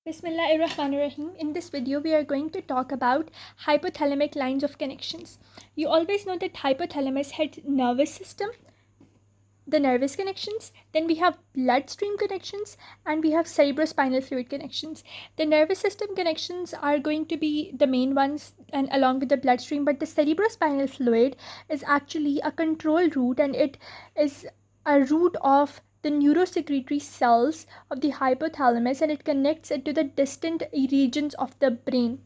Bismillahirrahmanirrahim. In this video, we are going to talk about hypothalamic lines of connections. You always know that hypothalamus had nervous system, the nervous connections, then we have bloodstream connections, and we have cerebrospinal fluid connections. The nervous system connections are going to be the main ones and along with the bloodstream, but the cerebrospinal fluid is actually a control route, and it is a route of the neurosecretory cells of the hypothalamus, and it connects it to the distant regions of the brain.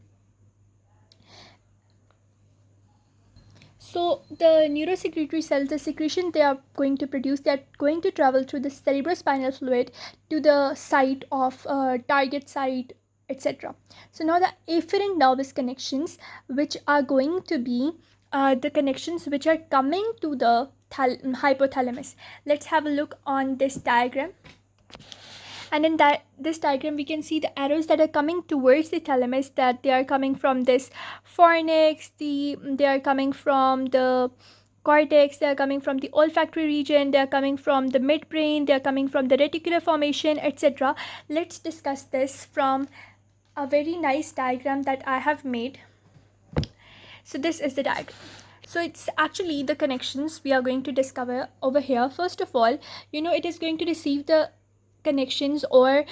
So the neurosecretory cells, the secretion they are going to produce, they are going to travel through the cerebrospinal fluid to the site of target site, etc. So now the efferent nervous connections, which are going to be the connections which are coming to the hypothalamus. Let's have a look on this diagram. And in this diagram, we can see the arrows that are coming towards the thalamus, that they are coming from this fornix, they are coming from the cortex, they are coming from the olfactory region, they are coming from the midbrain, they are coming from the reticular formation, etc. Let's discuss this from a very nice diagram that I have made. So this is the diagram. So it's actually the connections we are going to discover over here. First of all, it is going to receive the connections or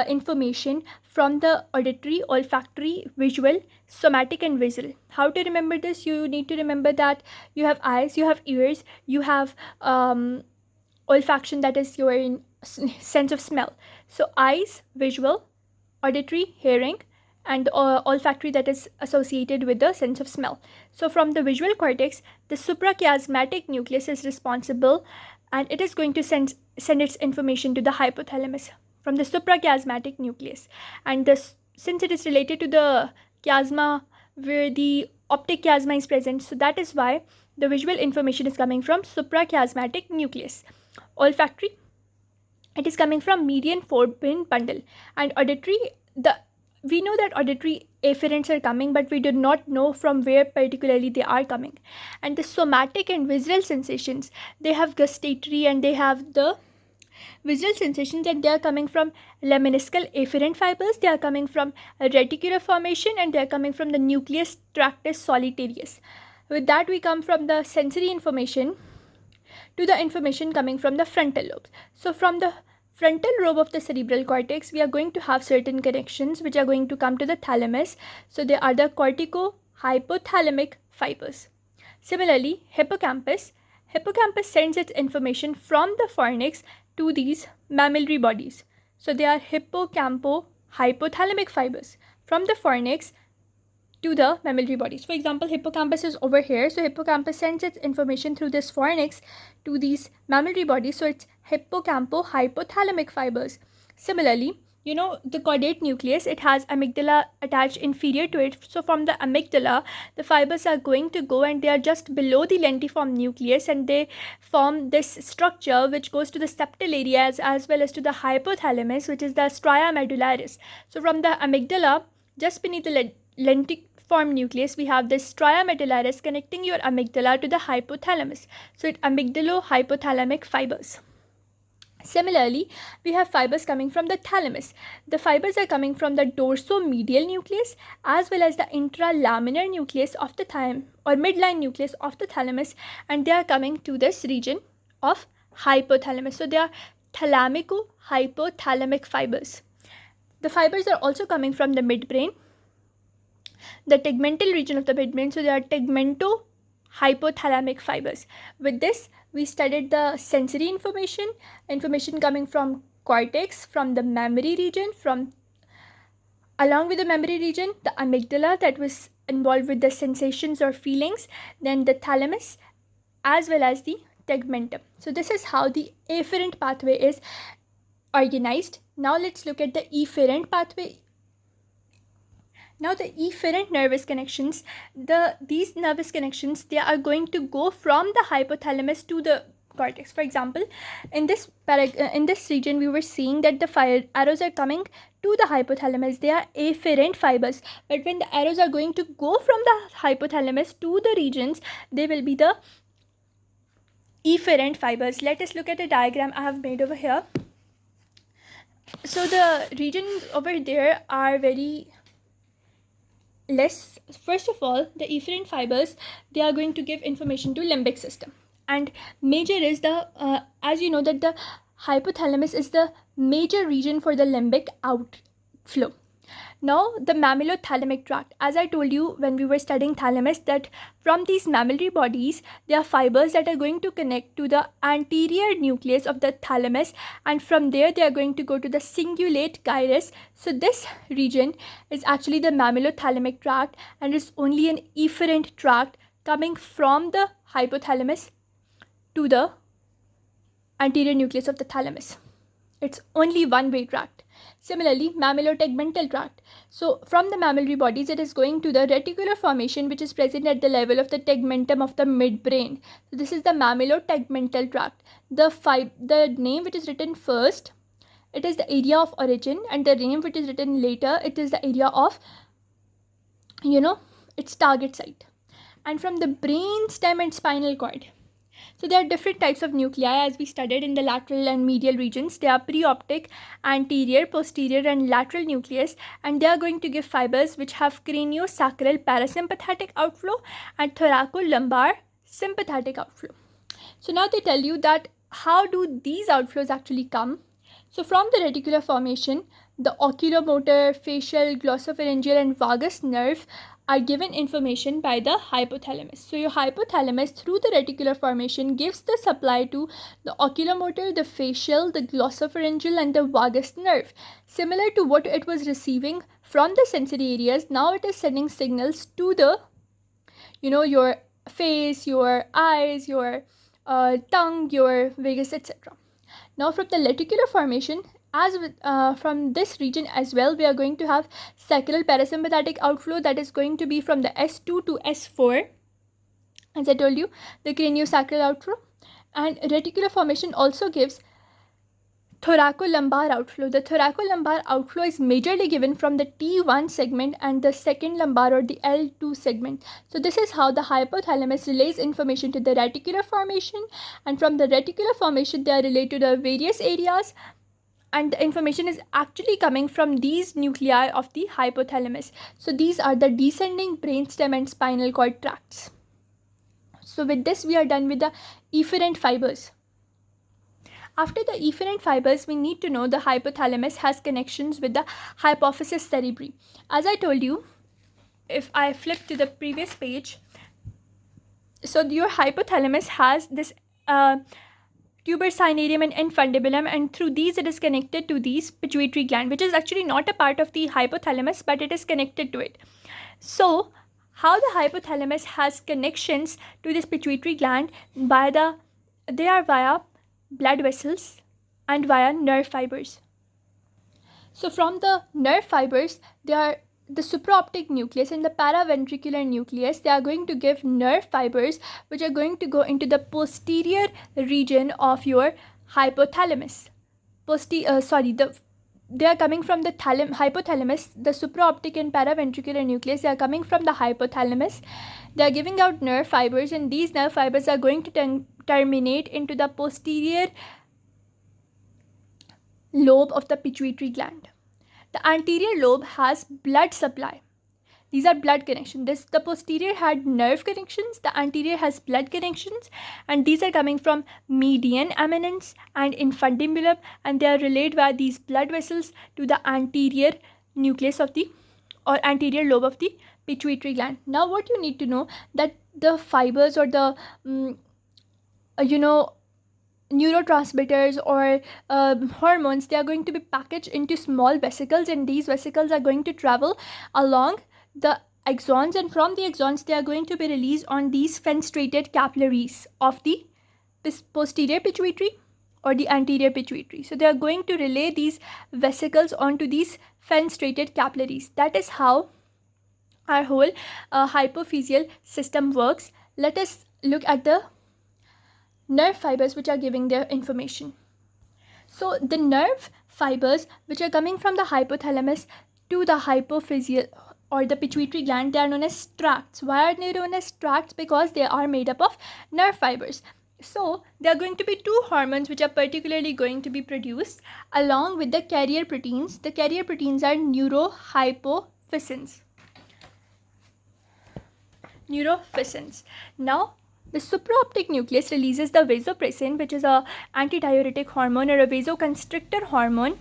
information from the auditory, olfactory, visual, somatic, and visual. How to remember this? You need to remember that you have eyes, you have ears, you have olfaction, that is your sense of smell. So eyes, visual, auditory, hearing, and olfactory, that is associated with the sense of smell. So from the visual cortex, the suprachiasmatic nucleus is responsible, and it is going to send its information to the hypothalamus from the suprachiasmatic nucleus. And since it is related to the chiasma where the optic chiasma is present, so that is why the visual information is coming from suprachiasmatic nucleus. Olfactory, it is coming from median forebrain bundle. And auditory, we know that auditory efferents are coming, but we do not know from where particularly they are coming. And the somatic and visceral sensations, they have gustatory and they have the visual sensations, and they are coming from lemniscal efferent fibers, they are coming from reticular formation, and they are coming from the nucleus tractus solitarius. With that, we come from the sensory information to the information coming from the frontal lobes. So from the frontal lobe of the cerebral cortex, we are going to have certain connections which are going to come to the thalamus. So they are the cortico-hypothalamic fibers. Similarly, hippocampus sends its information from the fornix to these mammillary bodies. So they are hippocampo-hypothalamic fibers from the fornix to the mammillary bodies. For example, hippocampus is over here. So hippocampus sends its information through this fornix to these mammillary bodies. So it's hippocampo-hypothalamic fibers. Similarly, the caudate nucleus, it has amygdala attached inferior to it. So from the amygdala, the fibers are going to go, and they are just below the lentiform nucleus, and they form this structure which goes to the septal areas as well as to the hypothalamus, which is the stria medullaris. So from the amygdala, just beneath the lentiform nucleus, we have this stria medullaris connecting your amygdala to the hypothalamus. So it's amygdalo-hypothalamic fibers. Similarly, we have fibers coming from the thalamus. The fibers are coming from the dorsomedial nucleus as well as the intralaminar nucleus of the or midline nucleus of the thalamus, and they are coming to this region of hypothalamus. So they are thalamico-hypothalamic fibers. The fibers are also coming from the midbrain, the tegmental region of the midbrain. So they are tegmento-hypothalamic fibers. With this, we studied the sensory information coming from cortex, from the memory region, along with the memory region, the amygdala that was involved with the sensations or feelings, then the thalamus, as well as the tegmentum. So this is how the efferent pathway is organized. Now let's look at the efferent pathway. Now the efferent nervous connections, these nervous connections, they are going to go from the hypothalamus to the cortex. For example, in this region, we were seeing that the arrows are coming to the hypothalamus. They are efferent fibers. But when the arrows are going to go from the hypothalamus to the regions, they will be the efferent fibers. Let us look at a diagram I have made over here. So the regions over there are very less. First of all, the efferent fibers, they are going to give information to limbic system, and major is the as you know that the hypothalamus is the major region for the limbic outflow. Now, the mammillothalamic tract, as I told you when we were studying thalamus, that from these mammillary bodies, there are fibers that are going to connect to the anterior nucleus of the thalamus, and from there they are going to go to the cingulate gyrus. So this region is actually the mammillothalamic tract, and is only an efferent tract coming from the hypothalamus to the anterior nucleus of the thalamus. It's only one-way tract. Similarly, mammilotegmental tract. So from the mammillary bodies, it is going to the reticular formation, which is present at the level of the tegmentum of the midbrain. So this is the mammilotegmental tract. The name which is written first, it is the area of origin, and the name which is written later, it is the area of, its target site. And from the brain stem and spinal cord. So there are different types of nuclei as we studied in the lateral and medial regions. They are preoptic, anterior, posterior and lateral nucleus, and they are going to give fibers which have craniosacral parasympathetic outflow and thoracolumbar sympathetic outflow. So now they tell you that how do these outflows actually come. So from the reticular formation, the oculomotor, facial, glossopharyngeal and vagus nerve are given information by the hypothalamus. So your hypothalamus through the reticular formation gives the supply to the oculomotor, the facial, the glossopharyngeal and the vagus nerve. Similar to what it was receiving from the sensory areas, now it is sending signals to the, your face, your eyes, your tongue, your vagus, etc. Now from the lenticular formation, as with, from this region as well, we are going to have sacral parasympathetic outflow that is going to be from the S2 to S4. As I told you, the craniosacral outflow. And reticular formation also gives thoracolumbar outflow. The thoracolumbar outflow is majorly given from the T1 segment and the second lumbar or the L2 segment. So this is how the hypothalamus relays information to the reticular formation, and from the reticular formation they are relayed to the various areas, and the information is actually coming from these nuclei of the hypothalamus. So these are the descending brainstem and spinal cord tracts. So with this we are done with the efferent fibers. After the efferent fibers, we need to know the hypothalamus has connections with the hypophysis cerebri. As I told you, if I flip to the previous page, so your hypothalamus has this tubercinarium and infundibulum, and through these it is connected to these pituitary gland, which is actually not a part of the hypothalamus, but it is connected to it. So how the hypothalamus has connections to this pituitary gland? They are via blood vessels and via nerve fibers. So from the nerve fibers, they are the supraoptic nucleus and the paraventricular nucleus. They are going to give nerve fibers which are going to go into the posterior region of your hypothalamus. They are coming from the hypothalamus, the supraoptic and paraventricular nucleus. They are coming from the hypothalamus. They are giving out nerve fibers, and these nerve fibers are going to terminate into the posterior lobe of the pituitary gland. The anterior lobe has blood supply. These are blood connections. The posterior had nerve connections, the anterior has blood connections, and these are coming from median eminence and infundibulum, and they are relayed via these blood vessels to the anterior nucleus of the or anterior lobe of the pituitary gland. Now what you need to know, that the fibers or the neurotransmitters or hormones, they are going to be packaged into small vesicles, and these vesicles are going to travel along the axons, and from the axons they are going to be released on these fenestrated capillaries of the posterior pituitary or the anterior pituitary. So they are going to relay these vesicles onto these fenestrated capillaries. That is how our whole hypophyseal system works. Let us look at the nerve fibers which are giving their information. So the nerve fibers which are coming from the hypothalamus to the hypophyseal or the pituitary gland, they are known as tracts. Why are they known as tracts? Because they are made up of nerve fibers. So there are going to be two hormones which are particularly going to be produced along with the carrier proteins. The carrier proteins are neurohypophysins. Now, the supraoptic nucleus releases the vasopressin, which is a antidiuretic hormone or a vasoconstrictor hormone.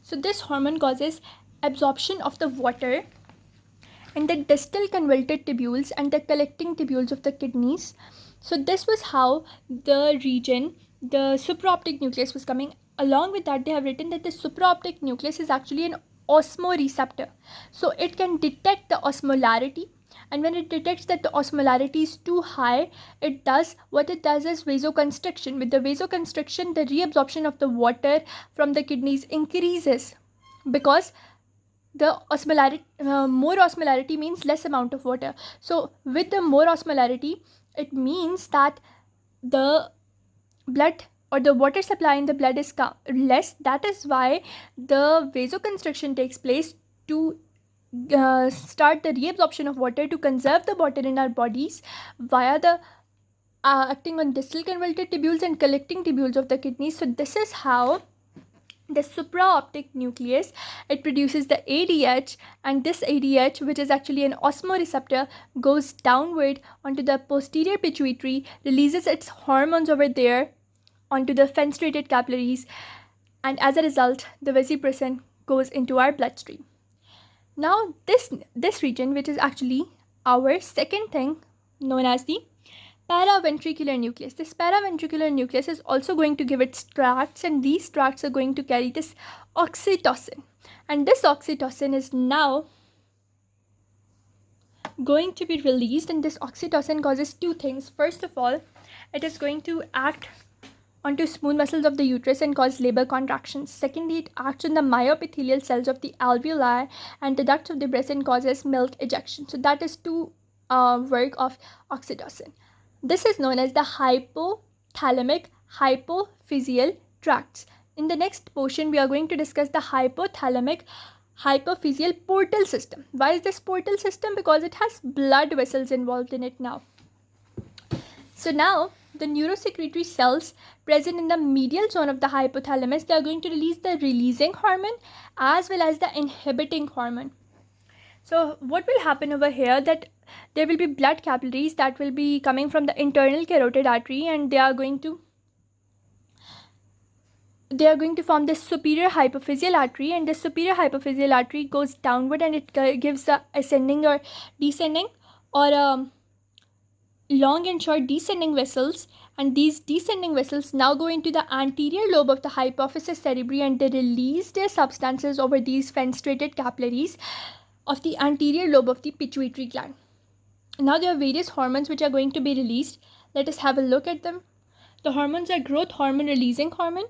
So this hormone causes absorption of the water in the distal convoluted tubules and the collecting tubules of the kidneys. So this was how the supraoptic nucleus was coming. Along with that, they have written that the supraoptic nucleus is actually an osmoreceptor. So it can detect the osmolarity, and when it detects that the osmolarity is too high, what it does is vasoconstriction. With the vasoconstriction, the reabsorption of the water from the kidneys increases, because the osmolarity, more osmolarity means less amount of water. So with the more osmolarity, it means that the blood or the water supply in the blood is less. That is why the vasoconstriction takes place to start the reabsorption of water, to conserve the water in our bodies via the acting on distal convoluted tubules and collecting tubules of the kidneys. So this is how the supraoptic nucleus, it produces the ADH, and this ADH, which is actually an osmoreceptor, goes downward onto the posterior pituitary, releases its hormones over there onto the fenestrated capillaries, and as a result the vasopressin goes into our bloodstream. Now this region, which is actually our second thing, known as the paraventricular nucleus. This paraventricular nucleus is also going to give its tracts, and these tracts are going to carry this oxytocin. And this oxytocin is now going to be released, and this oxytocin causes two things. First of all, it is going to act onto smooth muscles of the uterus and cause labor contractions. Secondly, it acts on the myoepithelial cells of the alveoli and the ducts of the breast and causes milk ejection. So that is two work of oxytocin. This is known as the hypothalamic hypophyseal tracts. In the next portion, we are going to discuss the hypothalamic hypophyseal portal system. Why is this portal system? Because it has blood vessels involved in it now. So now, the neurosecretory cells present in the medial zone of the hypothalamus, they are going to release the releasing hormone as well as the inhibiting hormone. So what will happen over here, that there will be blood capillaries that will be coming from the internal carotid artery, and they are going to form this superior hypophyseal artery, and this superior hypophyseal artery goes downward and it gives the ascending or descending or long and short descending vessels, and these descending vessels now go into the anterior lobe of the hypophysis cerebri, and they release their substances over these fenestrated capillaries of the anterior lobe of the pituitary gland. Now there are various hormones which are going to be released. Let us have a look at them. The hormones are growth hormone releasing hormone,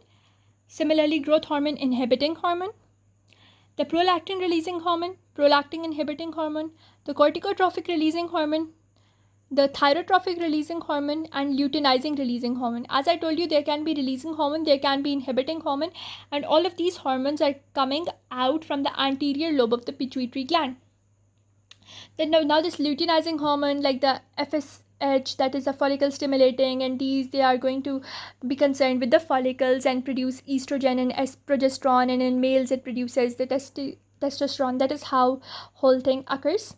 similarly growth hormone inhibiting hormone, the prolactin releasing hormone, prolactin inhibiting hormone, the corticotrophic releasing hormone, the thyrotrophic releasing hormone, and luteinizing releasing hormone. As I told you, there can be releasing hormone, there can be inhibiting hormone, and all of these hormones are coming out from the anterior lobe of the pituitary gland. Then now this luteinizing hormone, like the FSH, that is a follicle stimulating, and they are going to be concerned with the follicles and produce estrogen and progesterone, and in males it produces the testosterone. That is how whole thing occurs.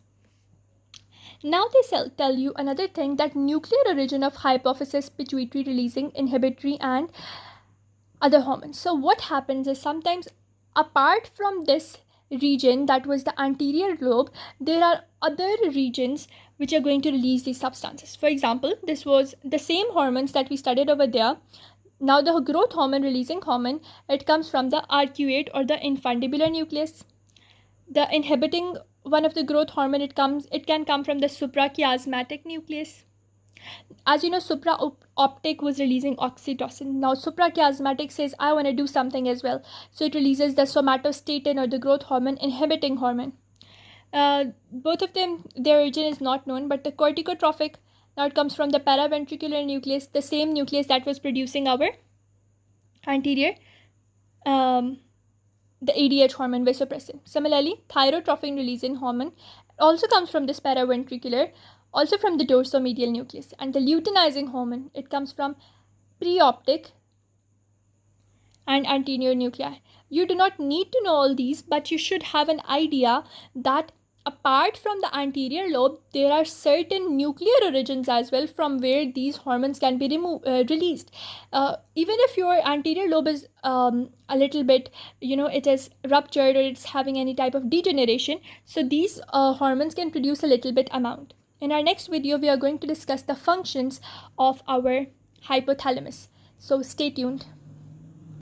Now they tell you another thing, that nuclear origin of hypophysis, pituitary releasing, inhibitory, and other hormones. So what happens is, sometimes apart from this region that was the anterior lobe, there are other regions which are going to release these substances. For example, this was the same hormones that we studied over there. Now the growth hormone releasing hormone, it comes from the arcuate or the infundibular nucleus. The inhibiting one of the growth hormone, it can come from the suprachiasmatic nucleus. As you know, supraoptic was releasing oxytocin. Now suprachiasmatic says, I want to do something as well, so it releases the somatostatin or the growth hormone inhibiting hormone. Both of them, their origin is not known, but the corticotrophic, now it comes from the paraventricular nucleus, the same nucleus that was producing our anterior the ADH hormone vasopressin. Similarly, thyrotrophin releasing hormone also comes from this paraventricular also from the dorsomedial nucleus. And the luteinizing hormone, it comes from preoptic and anterior nuclei. You do not need to know all these, but you should have an idea that apart from the anterior lobe, there are certain nuclear origins as well from where these hormones can be released. Even if your anterior lobe is a little bit, it is ruptured or it's having any type of degeneration, so these hormones can produce a little bit amount. In our next video, we are going to discuss the functions of our hypothalamus. So stay tuned.